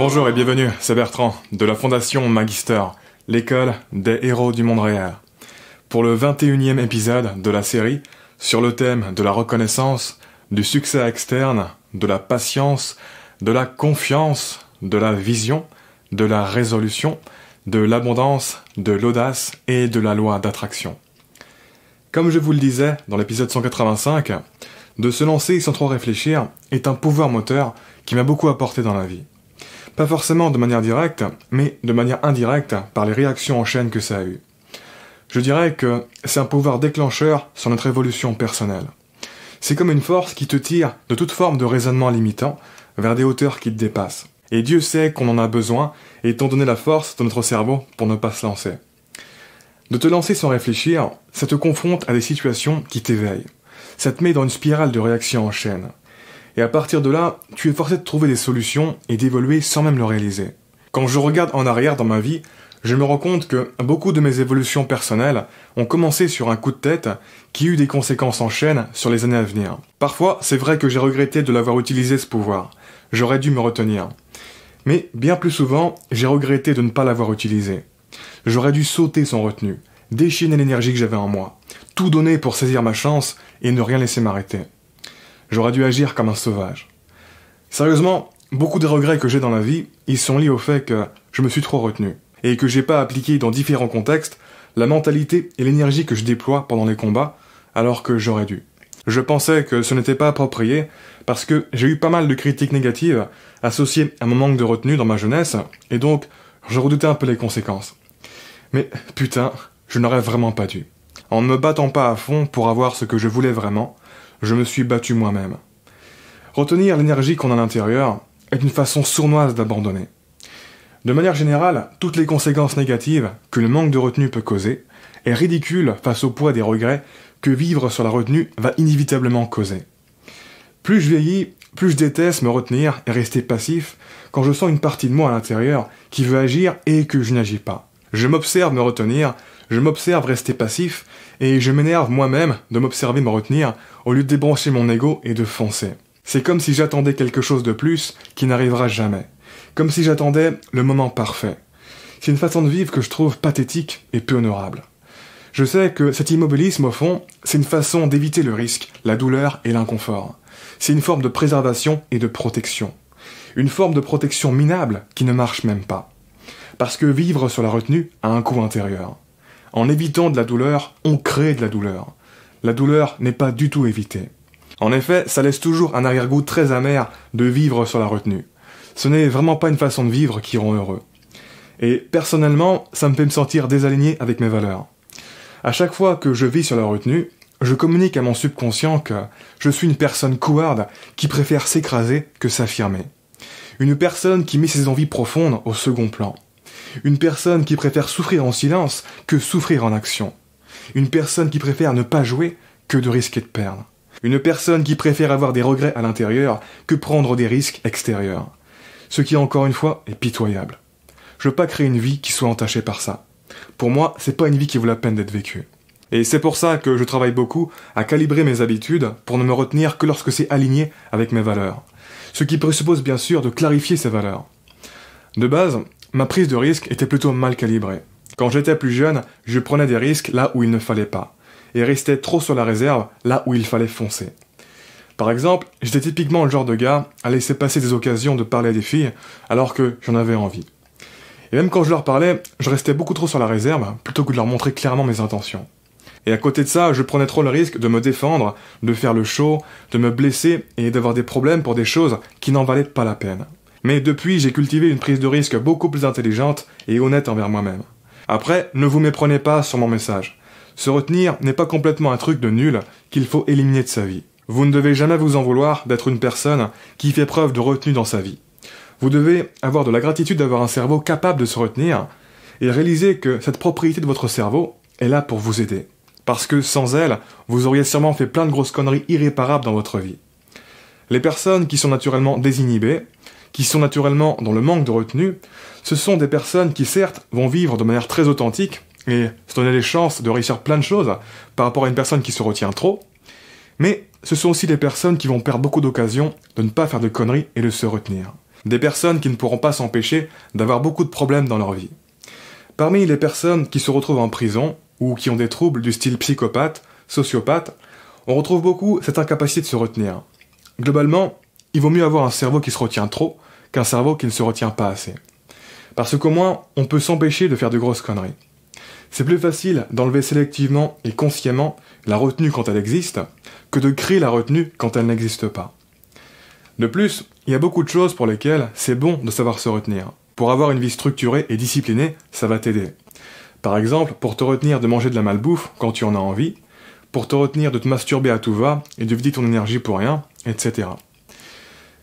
Bonjour et bienvenue, c'est Bertrand, de la Fondation Magister, l'école des héros du monde réel. Pour le 21e épisode de la série, sur le thème de la reconnaissance, du succès externe, de la patience, de la confiance, de la vision, de la résolution, de l'abondance, de l'audace et de la loi d'attraction. Comme je vous le disais dans l'épisode 185, de se lancer sans trop réfléchir est un pouvoir moteur qui m'a beaucoup apporté dans la vie. Pas forcément de manière directe, mais de manière indirecte par les réactions en chaîne que ça a eu. Je dirais que c'est un pouvoir déclencheur sur notre évolution personnelle. C'est comme une force qui te tire de toute forme de raisonnement limitant vers des hauteurs qui te dépassent. Et Dieu sait qu'on en a besoin, étant donné la force de notre cerveau pour ne pas se lancer. De te lancer sans réfléchir, ça te confronte à des situations qui t'éveillent. Ça te met dans une spirale de réactions en chaîne. Et à partir de là, tu es forcé de trouver des solutions et d'évoluer sans même le réaliser. Quand je regarde en arrière dans ma vie, je me rends compte que beaucoup de mes évolutions personnelles ont commencé sur un coup de tête qui eut des conséquences en chaîne sur les années à venir. Parfois, c'est vrai que j'ai regretté de l'avoir utilisé ce pouvoir. J'aurais dû me retenir. Mais bien plus souvent, j'ai regretté de ne pas l'avoir utilisé. J'aurais dû sauter sans retenue, déchaîner l'énergie que j'avais en moi, tout donner pour saisir ma chance et ne rien laisser m'arrêter. J'aurais dû agir comme un sauvage. Sérieusement, beaucoup des regrets que j'ai dans la vie, ils sont liés au fait que je me suis trop retenu, et que j'ai pas appliqué dans différents contextes la mentalité et l'énergie que je déploie pendant les combats, alors que j'aurais dû. Je pensais que ce n'était pas approprié, parce que j'ai eu pas mal de critiques négatives associées à mon manque de retenue dans ma jeunesse, et donc je redoutais un peu les conséquences. Mais putain, je n'aurais vraiment pas dû. En ne me battant pas à fond pour avoir ce que je voulais vraiment, je me suis battu moi-même. Retenir l'énergie qu'on a à l'intérieur est une façon sournoise d'abandonner. De manière générale, toutes les conséquences négatives que le manque de retenue peut causer est ridicule face au poids des regrets que vivre sur la retenue va inévitablement causer. Plus je vieillis, plus je déteste me retenir et rester passif quand je sens une partie de moi à l'intérieur qui veut agir et que je n'agis pas. Je m'observe me retenir, je m'observe rester passif, et je m'énerve moi-même de m'observer me retenir au lieu de débrancher mon ego et de foncer. C'est comme si j'attendais quelque chose de plus qui n'arrivera jamais. Comme si j'attendais le moment parfait. C'est une façon de vivre que je trouve pathétique et peu honorable. Je sais que cet immobilisme, au fond, c'est une façon d'éviter le risque, la douleur et l'inconfort. C'est une forme de préservation et de protection. Une forme de protection minable qui ne marche même pas. Parce que vivre sur la retenue a un coût intérieur. En évitant de la douleur, on crée de la douleur. La douleur n'est pas du tout évitée. En effet, ça laisse toujours un arrière-goût très amer de vivre sur la retenue. Ce n'est vraiment pas une façon de vivre qui rend heureux. Et personnellement, ça me fait me sentir désaligné avec mes valeurs. À chaque fois que je vis sur la retenue, je communique à mon subconscient que je suis une personne couarde qui préfère s'écraser que s'affirmer. Une personne qui met ses envies profondes au second plan. Une personne qui préfère souffrir en silence que souffrir en action. Une personne qui préfère ne pas jouer que de risquer de perdre. Une personne qui préfère avoir des regrets à l'intérieur que prendre des risques extérieurs. Ce qui, encore une fois, est pitoyable. Je veux pas créer une vie qui soit entachée par ça. Pour moi, c'est pas une vie qui vaut la peine d'être vécue. Et c'est pour ça que je travaille beaucoup à calibrer mes habitudes pour ne me retenir que lorsque c'est aligné avec mes valeurs. Ce qui présuppose bien sûr de clarifier ces valeurs. De base, ma prise de risque était plutôt mal calibrée. Quand j'étais plus jeune, je prenais des risques là où il ne fallait pas, et restais trop sur la réserve là où il fallait foncer. Par exemple, j'étais typiquement le genre de gars à laisser passer des occasions de parler à des filles alors que j'en avais envie. Et même quand je leur parlais, je restais beaucoup trop sur la réserve plutôt que de leur montrer clairement mes intentions. Et à côté de ça, je prenais trop le risque de me défendre, de faire le show, de me blesser et d'avoir des problèmes pour des choses qui n'en valaient pas la peine. Mais depuis, j'ai cultivé une prise de risque beaucoup plus intelligente et honnête envers moi-même. Après, ne vous méprenez pas sur mon message. Se retenir n'est pas complètement un truc de nul qu'il faut éliminer de sa vie. Vous ne devez jamais vous en vouloir d'être une personne qui fait preuve de retenue dans sa vie. Vous devez avoir de la gratitude d'avoir un cerveau capable de se retenir et réaliser que cette propriété de votre cerveau est là pour vous aider. Parce que sans elle, vous auriez sûrement fait plein de grosses conneries irréparables dans votre vie. Les personnes qui sont naturellement désinhibées, qui sont naturellement dans le manque de retenue, ce sont des personnes qui certes vont vivre de manière très authentique et se donner les chances de réussir plein de choses par rapport à une personne qui se retient trop, mais ce sont aussi des personnes qui vont perdre beaucoup d'occasions de ne pas faire de conneries et de se retenir. Des personnes qui ne pourront pas s'empêcher d'avoir beaucoup de problèmes dans leur vie. Parmi les personnes qui se retrouvent en prison ou qui ont des troubles du style psychopathe, sociopathe, on retrouve beaucoup cette incapacité de se retenir. Globalement, il vaut mieux avoir un cerveau qui se retient trop qu'un cerveau qui ne se retient pas assez. Parce qu'au moins, on peut s'empêcher de faire de grosses conneries. C'est plus facile d'enlever sélectivement et consciemment la retenue quand elle existe, que de créer la retenue quand elle n'existe pas. De plus, il y a beaucoup de choses pour lesquelles c'est bon de savoir se retenir. Pour avoir une vie structurée et disciplinée, ça va t'aider. Par exemple, pour te retenir de manger de la malbouffe quand tu en as envie, pour te retenir de te masturber à tout va et de vider ton énergie pour rien, etc.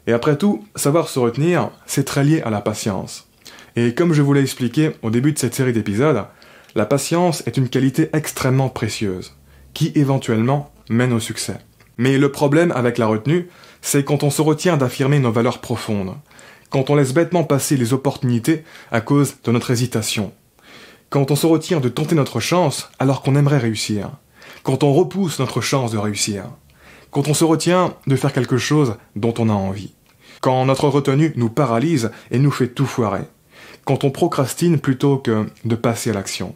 Et après tout, savoir se retenir, c'est très lié à la patience. Et comme je vous l'ai expliqué au début de cette série d'épisodes, la patience est une qualité extrêmement précieuse, qui éventuellement mène au succès. Mais le problème avec la retenue, c'est quand on se retient d'affirmer nos valeurs profondes, quand on laisse bêtement passer les opportunités à cause de notre hésitation, quand on se retient de tenter notre chance alors qu'on aimerait réussir, quand on repousse notre chance de réussir, quand on se retient de faire quelque chose dont on a envie, quand notre retenue nous paralyse et nous fait tout foirer, quand on procrastine plutôt que de passer à l'action.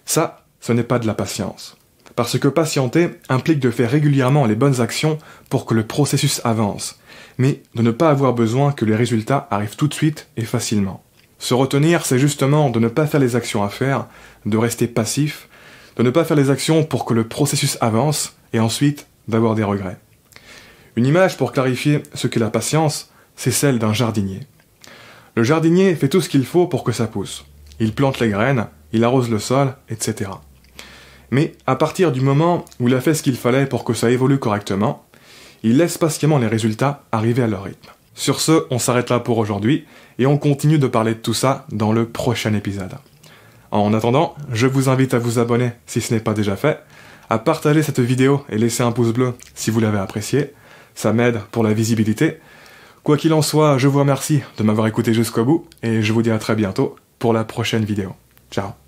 Ça, ce n'est pas de la patience. Parce que patienter implique de faire régulièrement les bonnes actions pour que le processus avance, mais de ne pas avoir besoin que les résultats arrivent tout de suite et facilement. Se retenir, c'est justement de ne pas faire les actions à faire, de rester passif, de ne pas faire les actions pour que le processus avance, et ensuite d'avoir des regrets. Une image pour clarifier ce qu'est la patience, c'est celle d'un jardinier. Le jardinier fait tout ce qu'il faut pour que ça pousse. Il plante les graines, il arrose le sol, etc. Mais à partir du moment où il a fait ce qu'il fallait pour que ça évolue correctement, il laisse patiemment les résultats arriver à leur rythme. Sur ce, on s'arrête là pour aujourd'hui, et on continue de parler de tout ça dans le prochain épisode. En attendant, je vous invite à vous abonner si ce n'est pas déjà fait, à partager cette vidéo et laisser un pouce bleu si vous l'avez apprécié, ça m'aide pour la visibilité. Quoi qu'il en soit, je vous remercie de m'avoir écouté jusqu'au bout, et je vous dis à très bientôt pour la prochaine vidéo. Ciao.